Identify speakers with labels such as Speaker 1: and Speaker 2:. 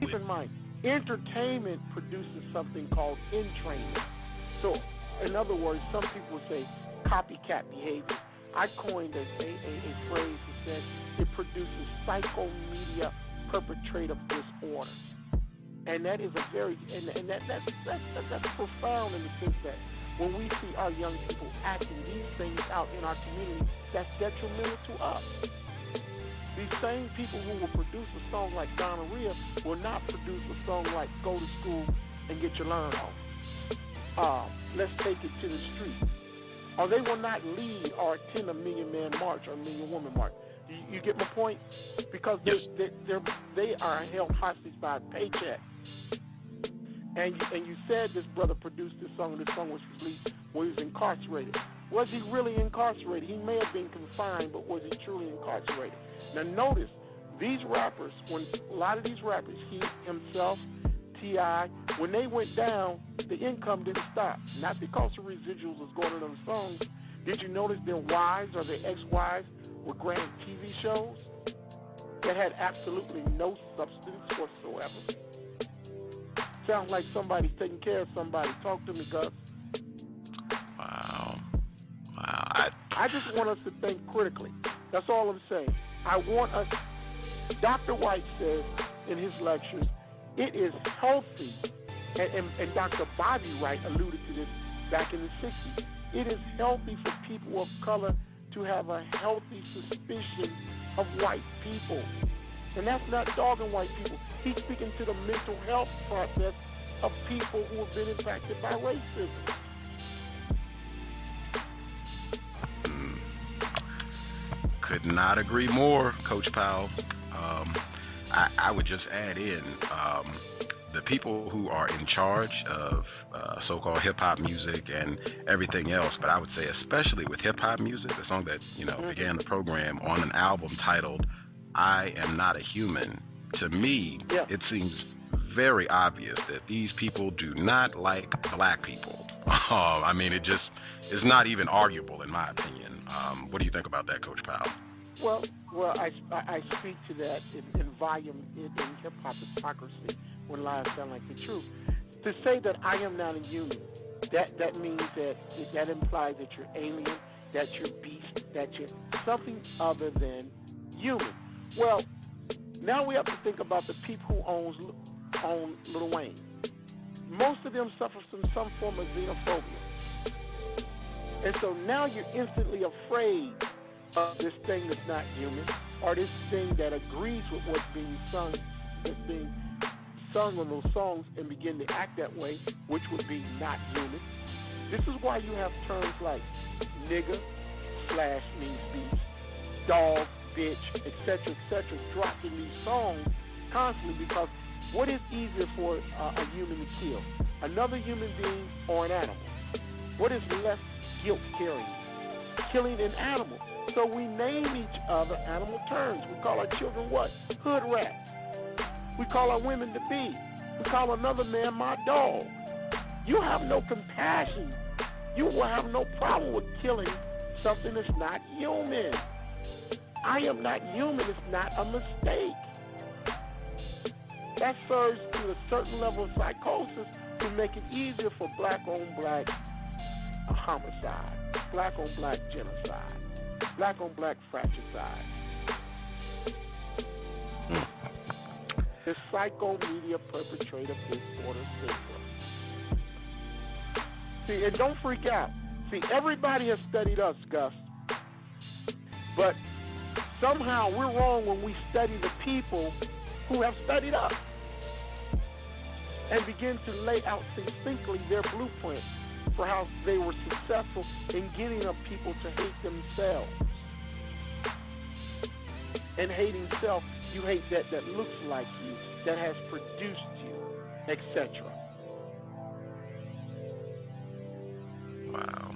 Speaker 1: keep in mind, entertainment produces something called entrainment. So, in other words, some people say copycat behavior. I coined a phrase that said it produces psychomedia perpetrative disorder. And that is a very, and that's profound in the sense that when we see our young people acting these things out in our community, that's detrimental to us. These same people who will produce a song like Gonorrhea will not produce a song like Go to School and Get Your Learn On. Let's Take It to the Street. Or they will not lead or attend a Million Man March or a Million Woman March. You get my point? Because they are held hostage by a paycheck. And you said this brother produced this song, and this song was released when he was incarcerated. Was he really incarcerated? He may have been confined, but was he truly incarcerated? Now notice, these rappers, when a lot of these rappers, he himself, T.I., when they went down, the income didn't stop. Not because the residuals was going on the songs. Did you notice their wives or their ex-wives were granted TV shows that had absolutely no substance whatsoever? Sounds like somebody's taking care of somebody. Talk to me, Gus.
Speaker 2: Wow.
Speaker 1: I just want us to think critically. That's all I'm saying. I want us, Dr. White says in his lectures, it is healthy, and Dr. Bobby Wright alluded to this back in the 60s, it is healthy for people of color to have a healthy suspicion of white people. And that's not dogging white people. He's speaking to the mental health process of people who have been impacted by racism.
Speaker 2: Could not agree more, Coach Powell. I would just add in the people who are in charge of so-called hip-hop music and everything else, but I would say especially with hip-hop music, the song that began the program on an album titled I Am Not a Human, to me, it seems very obvious that these people do not like black people. I mean, it just is not even arguable in my opinion. What do you think about that, Coach Powell?
Speaker 1: Well, I speak to that in volume in hip-hop hypocrisy when lies sound like the truth. To say that I am not a human, that means that implies that you're alien, that you're beast, that you're something other than human. Well, now we have to think about the people who own Lil Wayne. Most of them suffer from some form of xenophobia. And so now you're instantly afraid of this thing that's not human, or this thing that agrees with what's being sung, that's being sung on those songs, and begin to act that way, which would be not human. This is why you have terms like nigga, slash means beast, dog, bitch, etc., dropped in these songs constantly, because what is easier for a human to kill? Another human being or an animal? What is less guilt-carrying? Killing an animal. So we name each other animal terms. We call our children what? Hood rats. We call our women the bee. We call another man my dog. You have no compassion. You will have no problem with killing something that's not human. I am not human. It's not a mistake. That serves to a certain level of psychosis to make it easier for black-on-black homicide, black-on-black genocide, black-on-black fratricide. The psychomedia perpetrative disorder syndrome. See, and don't freak out. See, everybody has studied us, Gus. But somehow we're wrong when we study the people who have studied us and begin to lay out succinctly their blueprint for how they were successful in getting up people to hate themselves. And hating self, you hate that looks like you, that has produced you, etc.
Speaker 2: Wow.